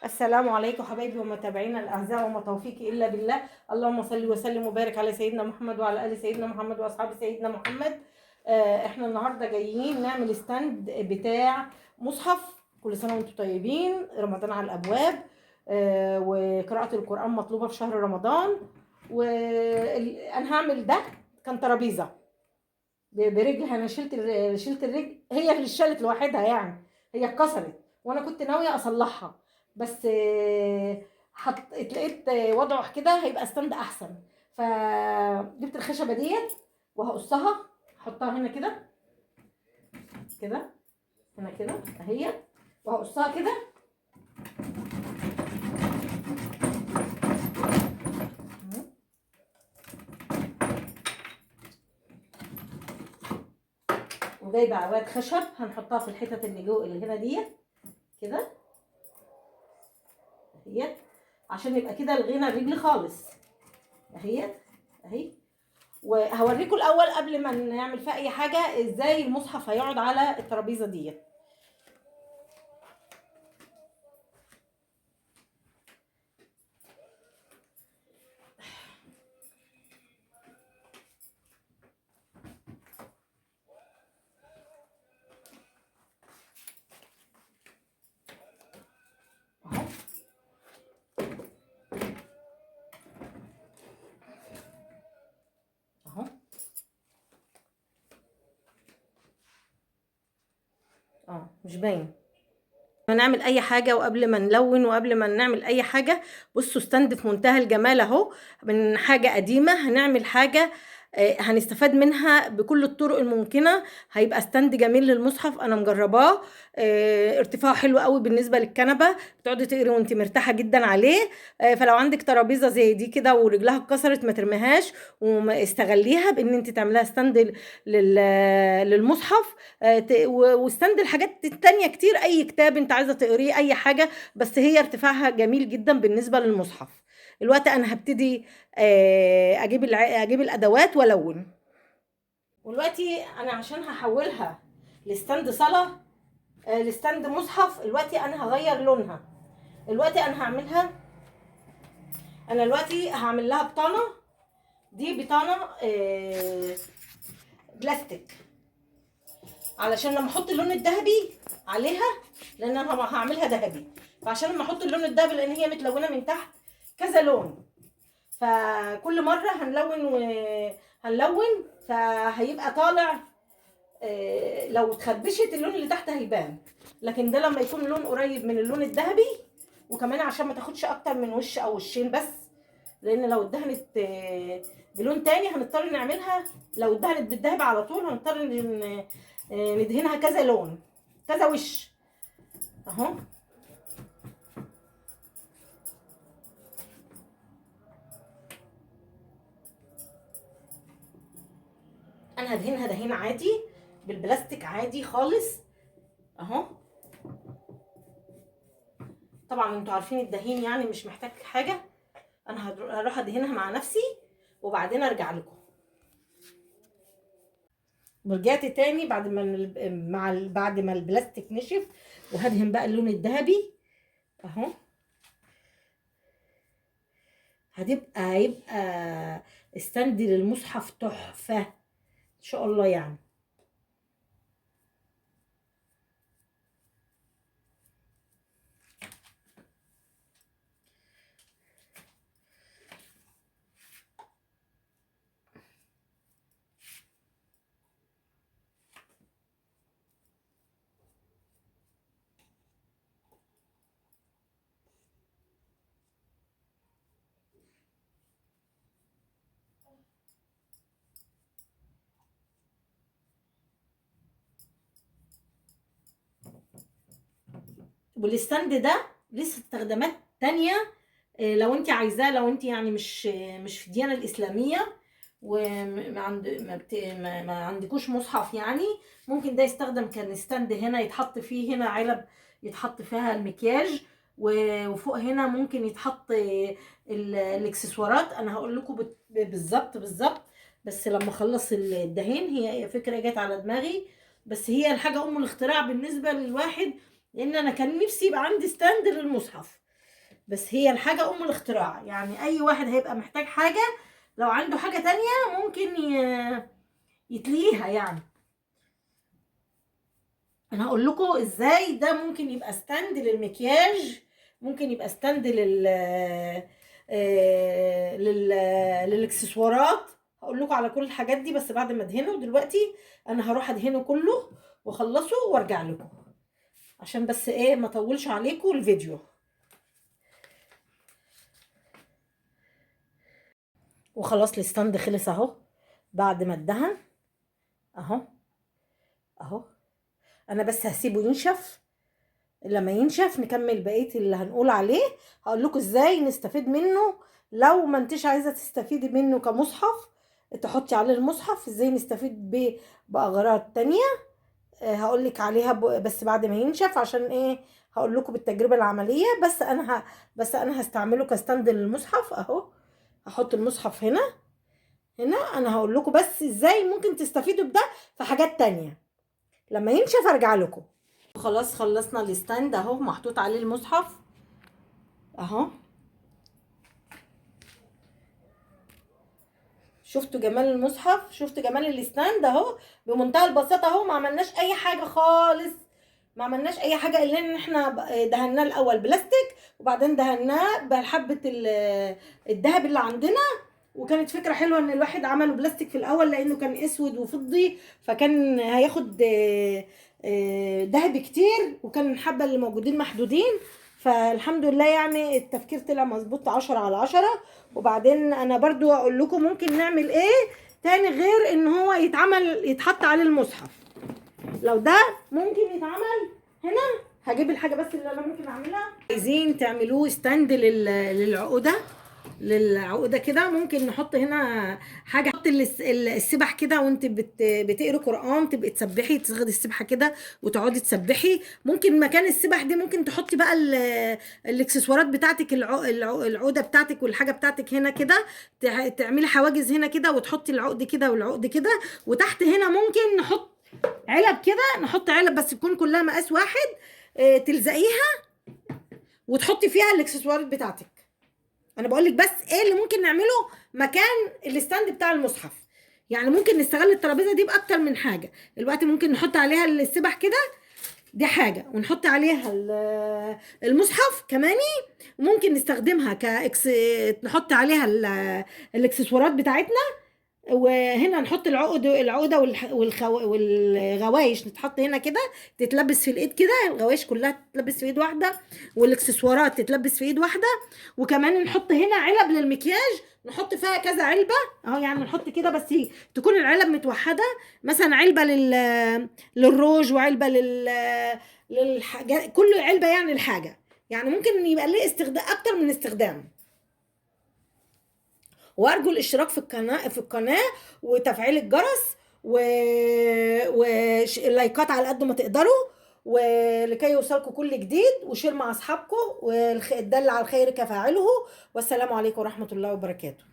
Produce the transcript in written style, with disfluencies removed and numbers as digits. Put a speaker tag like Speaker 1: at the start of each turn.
Speaker 1: السلام عليكم حبايبي ومتابعينا الاعزاء، وما توفيقي الا بالله. اللهم صل وسلم وبارك على سيدنا محمد وعلى ال سيدنا محمد واصحاب سيدنا محمد. احنا النهارده جايين نعمل ستاند بتاع مصحف. كل سنه وانتم طيبين، رمضان على الابواب. وقراءه القران مطلوبه في شهر رمضان. وانا هعمل ده. كان ترابيزه برجلها، انا شلت الرجل، هي اللي اتشالت لوحدها يعني. هي اتكسرت وانا كنت ناويه اصلحها، بس لقيت وضعه كده هيبقى ستاند احسن. فجبت الخشبه ديت وهقصها، احطها هنا كده كده، هنا كده اهي، وهقصها كده. وجايبه عواد خشب هنحطها في الحتت اللي جوه اللي هنا ديت كده اهي، عشان يبقى كده لغينا الرجل خالص اهي اهي. وهوريكم الاول قبل ما نعمل فيها اي حاجه ازاي المصحف هيقعد على الترابيزه ديت. اهو اهو مش باين. ما نعمل اي حاجه وقبل ما نلون وقبل ما نعمل اي حاجه، بصوا ستاند في منتهى الجمال اهو. من حاجه قديمه هنعمل حاجه هنستفاد منها بكل الطرق الممكنه. هيبقى ستاند جميل للمصحف، انا مجرباه. ارتفاعه حلو قوي بالنسبه للكنبه، بتقعدي تقري وانت مرتاحه جدا عليه. فلو عندك ترابيزه زي دي كده ورجلها اتكسرت، ما ترميهاش واستغليها بان انت تعملها ستاند للمصحف. وستاند الحاجات التانية كتير، اي كتاب انت عايزه تقريه، اي حاجه، بس هي ارتفاعها جميل جدا بالنسبه للمصحف. الوقت انا هبتدي اجيب الادوات والون. ودلوقتي انا عشان هحولها لستاند صلاه، لستاند مصحف، دلوقتي انا هغير لونها. دلوقتي انا هعملها، انا دلوقتي هعمل لها بطانه. دي بطانه بلاستيك، علشان لما احط اللون الذهبي عليها، لان انا هعملها ذهبي، فعشان لما احط اللون الذهبي، لان هي متلونه من تحت كذا لون، فكل مره هنلون فهيبقى طالع. لو اتخبشت اللون اللي تحت هيبان، لكن ده لما يكون لون قريب من اللون الذهبي. وكمان عشان ما تاخدش اكتر من وش او وشين بس، لان لو اتدهنت بلون تاني هنضطر نعملها. لو اتدهنت بالذهب على طول هنضطر ندهنها كذا لون، كذا وش اهو. انا هدهنها دهين عادي بالبلاستيك عادي خالص اهو. طبعا انتوا عارفين الدهين يعني مش محتاج حاجه. انا هروح ادهنها مع نفسي وبعدين ارجع لكم. ورجعت تاني بعد ما بعد ما البلاستيك نشف، وهدهن بقى اللون الذهبي اهو. هيبقى استند للمصحف تحفه ان شاء الله يعني. والستاند ده لسه استخدامات تانية. لو انت عايزاه، لو انت يعني مش في الديانة الإسلامية وما عند ما, بت... ما عندكوش مصحف يعني، ممكن ده يستخدم كان ستاند. هنا يتحط فيه هنا علب يتحط فيها المكياج، وفوق هنا ممكن يتحط الاكسسوارات. انا هقول لكم بالظبط، بس لما اخلص الدهين. هي فكرة جت على دماغي، بس هي الحاجة ام الاختراع بالنسبة للواحد، لان انا كان نفسي يبقى عندي ستاند للمصحف. بس هي الحاجة ام الاختراع، يعني اي واحد هيبقى محتاج حاجة لو عنده حاجة تانية ممكن يتليها يعني. انا هقول لكم ازاي ده ممكن يبقى ستاند للمكياج، ممكن يبقى ستاند للاكسسوارات. هقول لكم على كل الحاجات دي بس بعد ما ادهنه. دلوقتي انا هروح ادهنه كله واخلصه وارجع لكم، عشان بس ايه ما اطولش عليكم الفيديو. وخلاص الستاند خلص اهو بعد ما اتدهن اهو. اهو انا بس هسيبه ينشف، لما ينشف نكمل بقية اللي هنقول عليه. هقول لكم ازاي نستفيد منه لو ما انتش عايزة تستفيدي منه كمصحف، تحطي عليه المصحف. ازاي نستفيد بأغراض تانية هقول لك عليها بس بعد ما ينشف. عشان ايه؟ هقول لكم بالتجربة العملية. بس انا هستعمله كستاند للمصحف اهو. هحط المصحف هنا انا هقول لكم بس ازاي ممكن تستفيدوا بده في حاجات تانية. لما ينشف ارجع لكم. خلاص خلصنا الستاند اهو، محطوط عليه المصحف اهو. شفتوا جمال المصحف؟ شفتوا جمال الستاند اهو بمنتهى البساطه اهو. ما عملناش اي حاجه خالص، ما عملناش اي حاجه الا ان احنا دهناه الاول بلاستيك وبعدين دهناه بحبه الدهب اللي عندنا. وكانت فكره حلوه ان الواحد عمله بلاستيك في الاول لانه كان اسود وفضي، فكان هياخد دهب كتير، وكان الحبه اللي موجودين محدودين. فالحمد لله يعني التفكير طلع مظبوط 10/10. وبعدين انا برضو اقول لكم ممكن نعمل ايه تاني غير ان هو يتحط عليه المصحف. لو ده ممكن يتعمل هنا، هجيب الحاجه بس اللي انا ممكن اعملها. عايزين تعملوه ستاند للعقده كده، ممكن نحط هنا حاجه، نحط السبح كده وانت بتقري قران تبقي تسبحي، تاخدي السبحه كده وتقعدي تسبحي. ممكن مكان السبح دي ممكن تحطي بقى الاكسسوارات بتاعتك، العقده بتاعتك والحاجه بتاعتك هنا كده. تعملي حواجز هنا كده وتحطي العقد كده والعقد كده. وتحت هنا ممكن نحط علب كده، نحط علب بس تكون كلها مقاس واحد، تلزقيها وتحطي فيها الاكسسوارات بتاعتك. انا بقول لك بس ايه اللي ممكن نعمله مكان الستاند بتاع المصحف. يعني ممكن نستغل الترابيزه دي باكتر من حاجه. دلوقتي ممكن نحط عليها السبح كده، دي حاجه، ونحط عليها المصحف كماني. ممكن نستخدمها نحط عليها الاكسسوارات بتاعتنا. وهنا نحط العقده والغوايش نتحط هنا كده، تتلبس في الايد كده. الغوايش كلها تتلبس في ايد واحده والاكسسوارات تتلبس في ايد واحده. وكمان نحط هنا علب للمكياج، نحط فيها كذا علبه اهو. يعني نحط كده بس تكون العلب متوحده، مثلا علبه للروج وعلبه للحاجات، كل علبه يعني الحاجه. يعني ممكن يبقى ليه استخدام اكتر من استخدام. وارجو الاشتراك في القناه وتفعيل الجرس واللايكات على قد ما تقدروا، ولكي يوصلكم كل جديد. وشير مع اصحابكم، والدل على الخير كفاعله. والسلام عليكم ورحمه الله وبركاته.